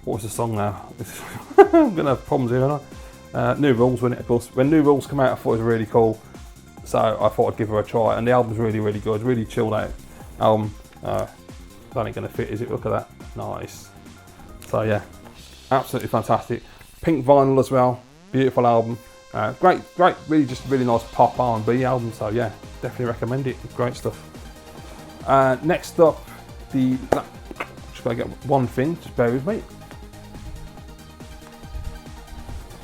was the song now? I'm going to have problems here, aren't I? New Rules, wasn't it? Of course, when New Rules came out, I thought it was really cool. So I thought I'd give her a try, and the album's really, really good, really chilled out album. That ain't gonna fit, is it? Look at that, nice. So yeah, absolutely fantastic. Pink vinyl as well, beautiful album. Great, really just really nice pop R&B album. So yeah, definitely recommend it. Great stuff. Next up, just gotta get one thing. Just bear with me.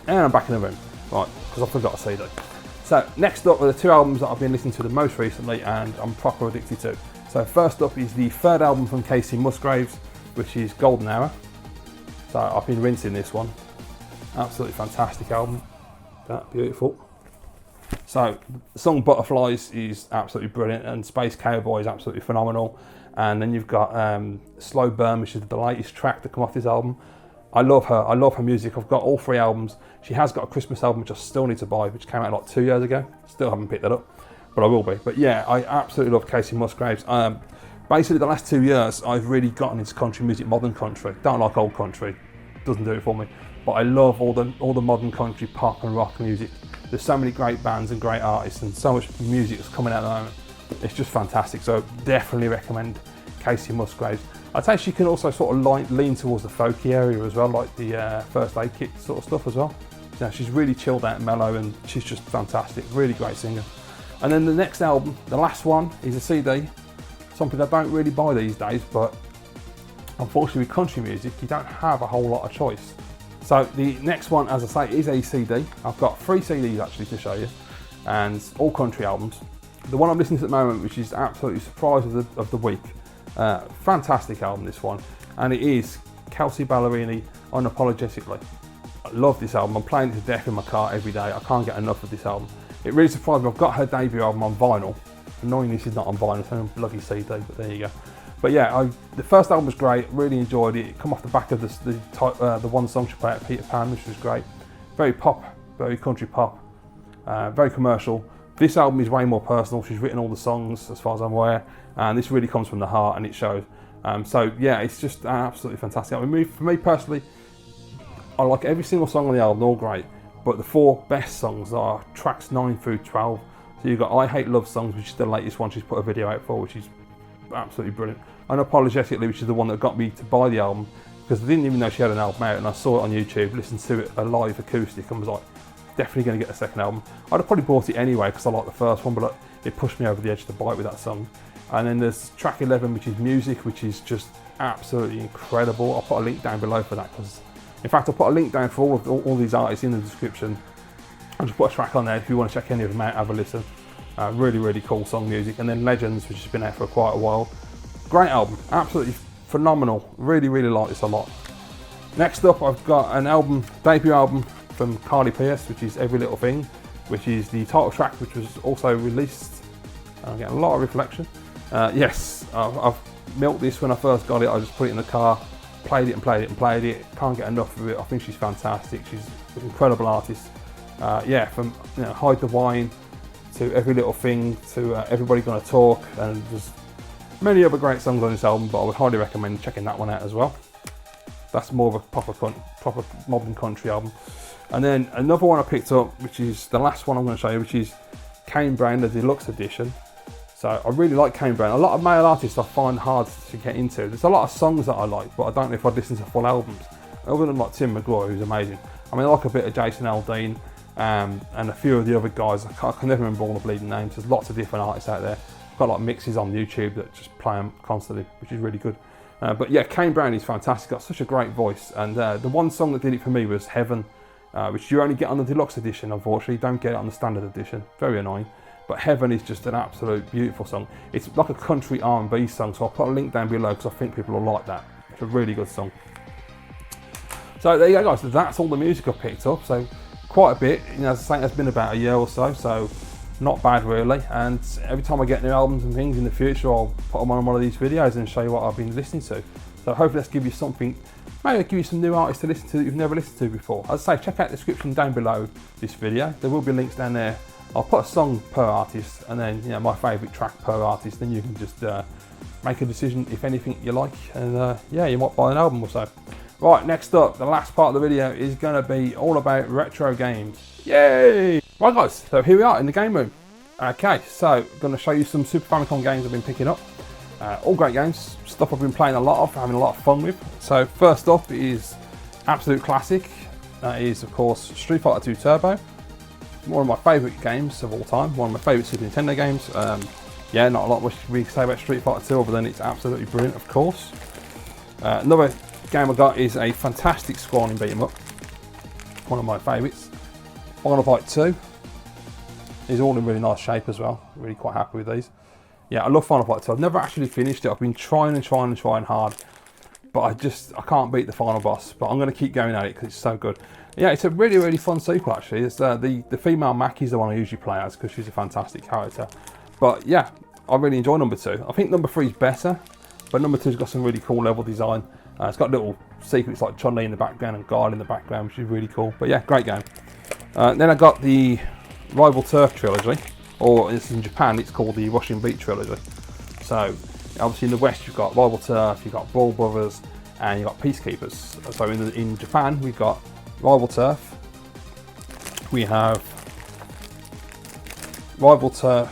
And I'm back in the room, right? Because I forgot a CD. So next up are the two albums that I've been listening to the most recently and I'm proper addicted to. So first up is the third album from Casey Musgraves, which is Golden Hour. So I've been rinsing this one. Absolutely fantastic album. That beautiful. So the song Butterflies is absolutely brilliant, and Space Cowboy is absolutely phenomenal. And then you've got Slow Burn, which is the latest track to come off this album. I love her music. I've got all three albums. She has got a Christmas album which I still need to buy, which came out like 2 years ago. Still haven't picked that up, but I will be. But yeah, I absolutely love Casey Musgraves. Basically the last 2 years I've really gotten into country music, modern country. Don't like old country, doesn't do it for me. But I love all the modern country, pop and rock music. There's so many great bands and great artists and so much music that's coming out at the moment. It's just fantastic. So definitely recommend Casey Musgraves. I'd say she can also sort of lean towards the folky area as well, like the First Aid Kit sort of stuff as well. You know, she's really chilled out and mellow, and she's just fantastic, really great singer. And then the next album, the last one, is a CD, something I don't really buy these days, but unfortunately with country music, you don't have a whole lot of choice. So the next one, as I say, is a CD. I've got 3 CDs actually to show you, and all country albums. The one I'm listening to at the moment, which is absolutely surprise of the week, fantastic album this one, and it is Kelsey Ballerini, Unapologetically. I love this album. I'm playing it to death in my car every day. I can't get enough of this album. It really surprised me. I've got her debut album on vinyl, Annoying this is not on vinyl, it's on a bloody CD, but there you go. But yeah, the first album was great, really enjoyed it. It come off the back of the one song she played at Peter Pan, which was great. Very pop, very country pop, very commercial. This album is way more personal. She's written all the songs as far as I'm aware, and this really comes from the heart and it shows. So yeah, it's just absolutely fantastic. I mean, for me personally, I like every single song on the album, all great, but the 4 best songs are tracks 9 through 12. So you've got I Hate Love Songs, which is the latest one she's put a video out for, which is absolutely brilliant. Unapologetically, which is the one that got me to buy the album, because I didn't even know she had an album out, and I saw it on YouTube, listened to it a live acoustic, and was like, definitely going to get the second album. I'd have probably bought it anyway because I like the first one, but it pushed me over the edge to buy it with that song. And then there's track 11, which is Music, which is just absolutely incredible. I'll put a link down below for that, because in fact I'll put a link down for all these artists in the description. I'll just put a track on there if you want to check any of them out, have a listen. Really, really cool song, Music. And then Legends, which has been out for quite a while. Great album, absolutely phenomenal. Really, really like this a lot. Next up, I've got an album, debut album from Carly Pearce, which is Every Little Thing, which is the title track, which was also released. I'm getting a lot of reflection. Yes, I've milked this when I first got it. I just put it in the car, played it and played it and played it. Can't get enough of it. I think she's fantastic. She's an incredible artist. Yeah, from Hide the Wine to Every Little Thing to Everybody Gonna Talk, and there's many other great songs on this album, but I would highly recommend checking that one out as well. That's more of a proper modern country album. And then another one I picked up, which is the last one I'm going to show you, which is Kane Brown, the deluxe edition. So I really like Kane Brown. A lot of male artists I find hard to get into. There's a lot of songs that I like, but I don't know if I'd listen to full albums. Other than like Tim McGraw, who's amazing. I mean, I like a bit of Jason Aldean and a few of the other guys. I can never remember all the bleeding names. There's lots of different artists out there. I've got like mixes on YouTube that just play them constantly, which is really good. But yeah, Kane Brown is fantastic. Got such a great voice. And the one song that did it for me was Heaven, which you only get on the deluxe edition, unfortunately. You don't get it on the standard edition. Very annoying. But Heaven is just an absolute beautiful song. It's like a country R&B song, so I'll put a link down below because I think people will like that. It's a really good song. So there you go, guys. So that's all the music I've picked up. So quite a bit. As I say, it's been about a year or so, so not bad really. And every time I get new albums and things in the future, I'll put them on one of these videos and show you what I've been listening to. So hopefully let's give you something, maybe give you some new artists to listen to that you've never listened to before. As I say, check out the description down below this video. There will be links down there. I'll put a song per artist, and then my favourite track per artist. Then you can just make a decision if anything you like, and yeah, you might buy an album or so. Right, next up, the last part of the video is going to be all about retro games. Yay! Right guys, so here we are in the game room. Okay, so I'm going to show you some Super Famicom games I've been picking up. All great games, stuff I've been playing a lot of, having a lot of fun with. So first up is absolute classic. That is of course Street Fighter 2 Turbo. One of my favourite games of all time, one of my favourite Super Nintendo games. Yeah, not a lot we can say about Street Fighter 2 other than it's absolutely brilliant, of course. Another game I got is a fantastic scrolling beat 'em up, one of my favourites. Final Fight 2 is all in really nice shape as well, really quite happy with these. Yeah, I love Final Fight 2. I've never actually finished it. I've been trying hard, but I can't beat the final boss, but I'm going to keep going at it because it's so good. Yeah, it's a really, really fun sequel actually. It's the female Maki is the one I usually play as because she's a fantastic character. But yeah, I really enjoy number 2. I think number 3 is better, but number 2's got some really cool level design. It's got little secrets like Chun-Li in the background and Guile in the background, which is really cool. But yeah, great game. Then I got the Rival Turf trilogy, or in Japan it's called the Rushing Beat trilogy. So obviously in the West you've got Rival Turf, you've got Brawl Brothers, and you've got Peacekeepers. So in Japan we've got Rival Turf, we have Rival Turf,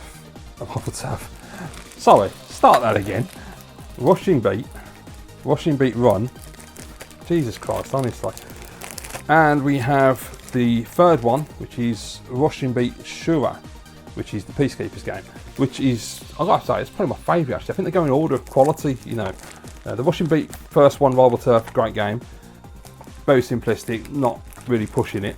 sorry, start that again. Rushing Beat Run, Jesus Christ, honestly. And we have the third one, which is Rushing Beat Shura, which is the Peacekeepers game, which is, I've got to say, it's probably my favourite actually. I think they go in order of quality, the Rushing Beat first one, Rival Turf, great game. Very simplistic, not really pushing it.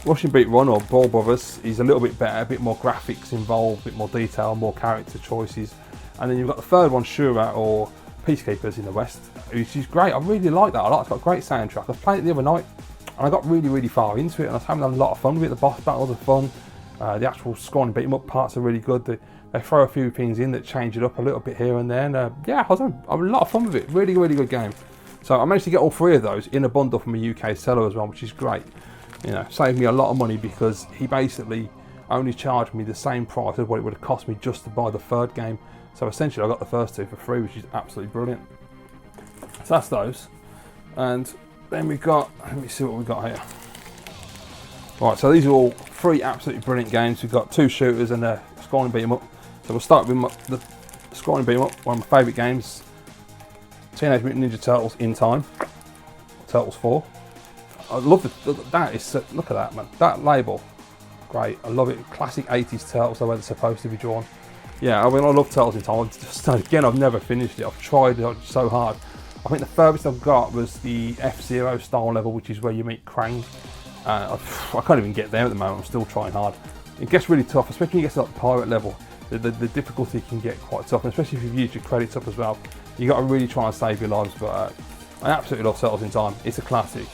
Rushing Beat Run or Brawl Brothers is a little bit better, a bit more graphics involved, a bit more detail, more character choices. And then you've got the third one, Shura or Peacekeepers in the West, which is great. I really like that. It's got a great soundtrack. I was playing it the other night and I got really, really far into it and I was having a lot of fun with it. The boss battles are fun. The actual scroll and beat 'em up parts are really good. They throw a few things in that change it up a little bit here and there. And yeah, I had a lot of fun with it. Really, really good game. So I managed to get all 3 of those in a bundle from a UK seller as well, which is great. You know, saved me a lot of money because he basically only charged me the same price as what it would have cost me just to buy the 3rd game. So essentially I got the first 2 for free, which is absolutely brilliant. So that's those. And then we've got, let me see what we've got here. Right, so these are all 3 absolutely brilliant games. We've got 2 shooters and a scroll and beat 'em up. So we'll start with the scroll and beat 'em up, one of my favourite games. Teenage Mutant Ninja Turtles in Time. Turtles 4. I love that is, look at that, man. That label, great. I love it. Classic 80s Turtles, the way they're supposed to be drawn. Yeah, I mean, I love Turtles in Time. Again, I've never finished it. I've tried so hard. I think the furthest I've got was the F-Zero style level, which is where you meet Krang. I can't even get there at the moment. I'm still trying hard. It gets really tough, especially when you get to like the pirate level. The difficulty can get quite tough, and especially if you've used your credits up as well. You've got to really try and save your lives, but I absolutely love Turtles in Time. It's a classic.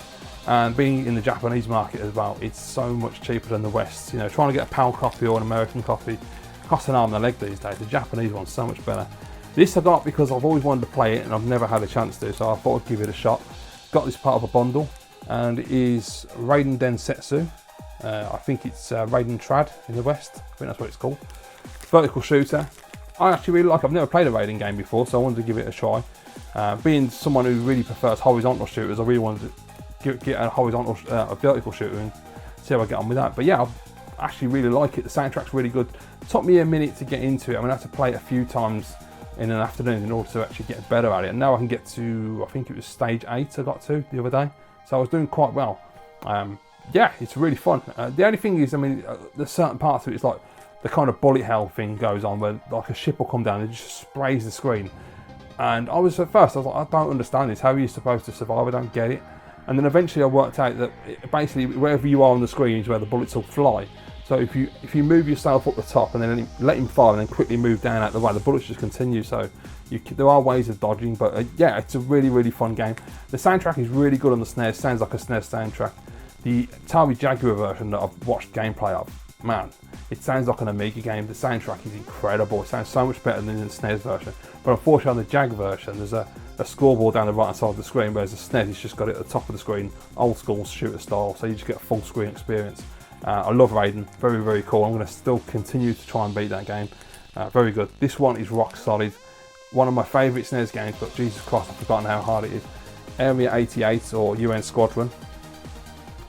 And being in the Japanese market as well, it's so much cheaper than the West. You know, trying to get a PAL copy or an American copy costs an arm and a leg these days. The Japanese one's so much better. This I got because I've always wanted to play it and I've never had a chance to, so I thought I'd give it a shot. Got this part of a bundle, and it is Raiden Densetsu. I think it's Raiden Trad in the West. I think that's what it's called. Vertical shooter. I actually really like it. I've never played a Raiden game before, so I wanted to give it a try. Being someone who really prefers horizontal shooters, I really wanted to get a horizontal, a vertical shooter and see how I get on with that. But yeah, I actually really like it. The soundtrack's really good. It took me a minute to get into it. I mean, I had to play it a few times in an afternoon in order to actually get better at it. And now I can get to, I think it was stage 8 I got to the other day. So I was doing quite well. Yeah, it's really fun. The only thing is, I mean, there's certain parts of it, it's like the kind of bullet hell thing goes on where like a ship will come down and it just sprays the screen. And I was, at first, I was like, I don't understand this. How are you supposed to survive? I don't get it. And then eventually I worked out that basically wherever you are on the screen is where the bullets will fly. So if you move yourself up the top and then let him fire and then quickly move down out the way, the bullets just continue. So there are ways of dodging, but yeah, it's a really, really fun game. The soundtrack is really good on the SNES. Sounds like a SNES soundtrack. The Atari Jaguar version that I've watched gameplay of, man, it sounds like an Amiga game. The soundtrack is incredible. It sounds so much better than the SNES version. But unfortunately on the Jag version, there's a scoreboard down the right hand side of the screen, whereas the SNES has just got it at the top of the screen, old school shooter style, so you just get a full screen experience. I love Raiden, very, very cool. I'm going to still continue to try and beat that game. Very good. This one is rock solid. One of my favourite SNES games, but Jesus Christ, I've forgotten how hard it is. Area 88 or UN Squadron.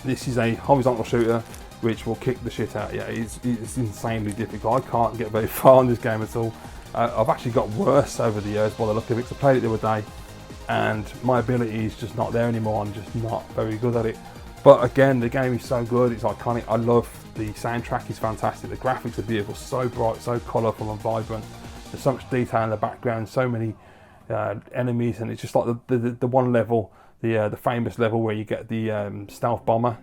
This is a horizontal shooter which will kick the shit out. Yeah, it's insanely difficult. I can't get very far in this game at all. I've actually got worse over the years by the look of it, because I played it the other day and my ability is just not there anymore. I'm just not very good at it. But again, the game is so good, it's iconic. I love the soundtrack, is fantastic. The graphics are beautiful, so bright, so colourful and vibrant. There's so much detail in the background, so many enemies, and it's just like the one level, the famous level where you get the stealth bomber.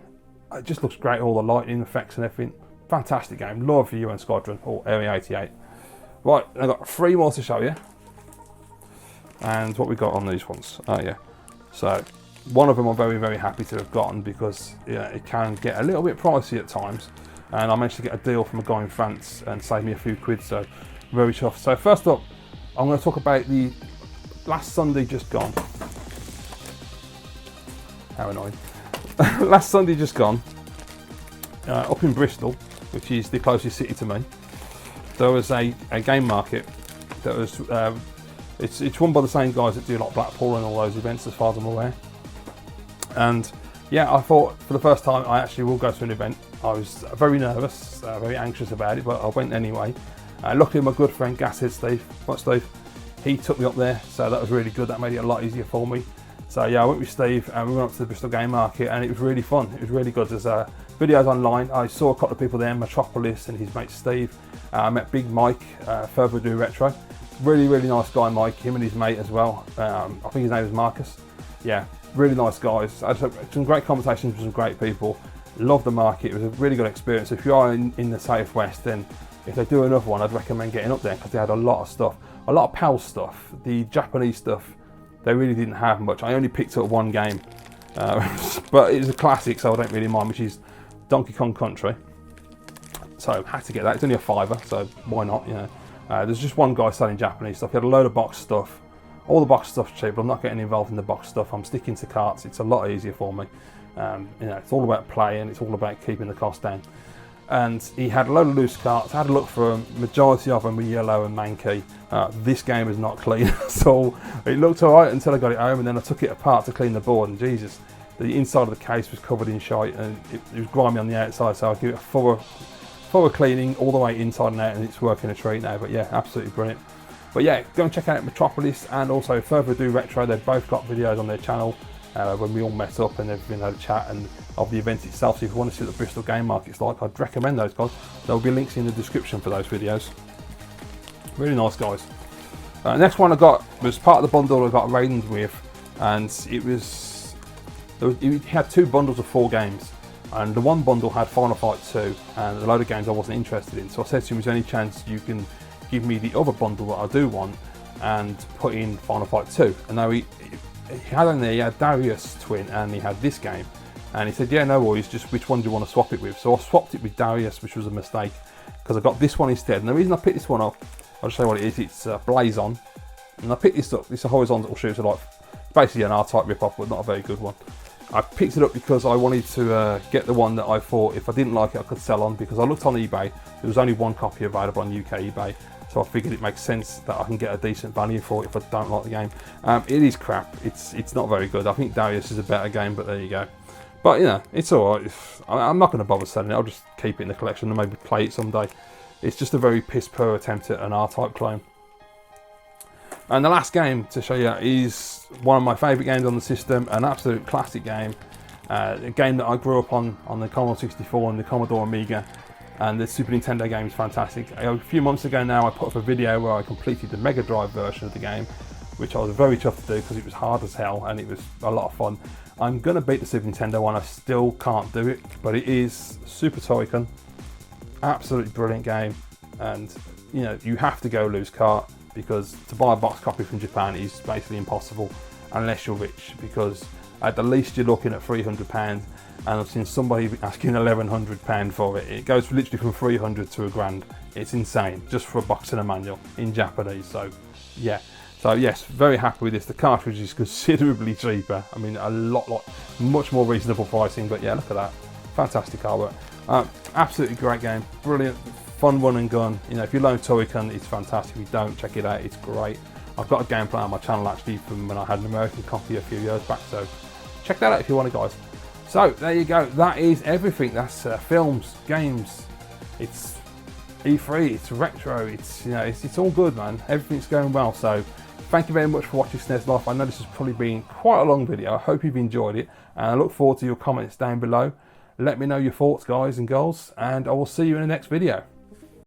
It just looks great, all the lighting effects and everything. Fantastic game, love the UN Squadron or Area 88. Right, I've got 3 more to show you. And what we got on these ones, oh yeah. So, one of them I'm very, very happy to have gotten because yeah, it can get a little bit pricey at times. And I managed to get a deal from a guy in France and save me a few quid, so very chuffed. So first up, I'm going to talk about the last Sunday just gone. How annoying. Last Sunday just gone, up in Bristol, which is the closest city to me, there was a game market that was, it's run by the same guys that do like Blackpool and all those events as far as I'm aware. And yeah, I thought for the first time I actually will go to an event. I was very nervous, very anxious about it, but I went anyway. Luckily my good friend Gashead Steve, he took me up there, so that was really good. That made it a lot easier for me. So yeah, I went with Steve and we went up to the Bristol Game Market and it was really fun. It was really good. There's videos online. I saw a couple of people there, Metropolis and his mate Steve. I met Big Mike, Further Do Retro. Really, really nice guy, Mike, him and his mate as well. I think his name is Marcus. Yeah, really nice guys. I had some great conversations with some great people. Loved the market. It was a really good experience. If you are in the Southwest, then if they do another one, I'd recommend getting up there because they had a lot of stuff. A lot of PAL stuff. The Japanese stuff, they really didn't have much. I only picked up one game, but it was a classic, so I don't really mind, which is Donkey Kong Country. so I had to get that. It's only a £5, so why not, you know. There's just one guy selling Japanese stuff. He had a load of box stuff. All the box stuff's cheap, but I'm not getting involved in the box stuff. I'm sticking to carts. It's a lot easier for me. You know, it's all about playing. It's all about keeping the cost down. And he had a load of loose carts. I had a look for them. Majority of them were yellow and manky. This game is not clean at all. It looked alright until I got it home, and then I took it apart to clean the board, and Jesus, the inside of the case was covered in shite, and it was grimy on the outside, so I'll give it a thorough cleaning all the way inside and out, and it's working a treat now. But yeah, absolutely brilliant. But yeah, go and check out Metropolis and also Further Ado Retro. They've both got videos on their channel when we all met up and everything, had a chat, and of the event itself. So if you want to see what the Bristol game market's like, I'd recommend those guys. There'll be links in the description for those videos. Really nice guys. Next one I got was part of the bundle I got Raidens with, and it had 2 bundles of 4 games, and the one bundle had Final Fight 2 and a load of games I wasn't interested in. So I said to him, is there any chance you can give me the other bundle that I do want and put in Final Fight 2? And now he had on there, he had Darius Twin and he had this game, and he said, yeah, no worries, just which one do you want to swap it with? So I swapped it with Darius, which was a mistake, because I got this one instead. And the reason I picked this one up, I'll just show you what it is. It's Blazon, and I picked this up. It's a horizontal shooter, like basically an R-Type rip-off, but not a very good one. I picked it up because I wanted to get the one that I thought if I didn't like it I could sell on, because I looked on eBay, there was only one copy available on UK eBay, so I figured it makes sense that I can get a decent value for it if I don't like the game. It is crap, it's not very good. I think Darius is a better game, but there you go. But you know, it's alright. I'm not going to bother selling it, I'll just keep it in the collection and maybe play it someday. It's just a very piss-poor attempt at an R-Type clone. And the last game to show you is one of my favourite games on the system, an absolute classic game. A game that I grew up on the Commodore 64 and the Commodore Amiga, and the Super Nintendo game is fantastic. A few months ago now I put up a video where I completed the Mega Drive version of the game, which I was very tough to do because it was hard as hell and it was a lot of fun. I'm going to beat the Super Nintendo one, I still can't do it, but it is Super Toy-Con. Absolutely brilliant game, and you know, you have to go loose cart, because to buy a box copy from Japan is basically impossible unless you're rich, because at the least you're looking at £300, and I've seen somebody asking £1,100 for it. It goes literally from 300 to £1,000. It's insane, just for a box and a manual in Japanese. So yeah, so yes, very happy with this. The cartridge is considerably cheaper. I mean, much more reasonable pricing, but yeah, look at that, fantastic artwork. Absolutely great game, brilliant, fun run and gun. You know, if you loan Toy-Con, it's fantastic. If you don't, check it out, it's great. I've got a gameplay on my channel actually from when I had an American copy a few years back, so check that out if you want it, guys. So there you go, that is everything. That's films, games, it's E3, it's retro, it's, you know, it's all good, man. Everything's going well. So thank you very much for watching Snes Life. I know this has probably been quite a long video. I hope you've enjoyed it, and I look forward to your comments down below. Let me know your thoughts, guys and girls, and I will see you in the next video.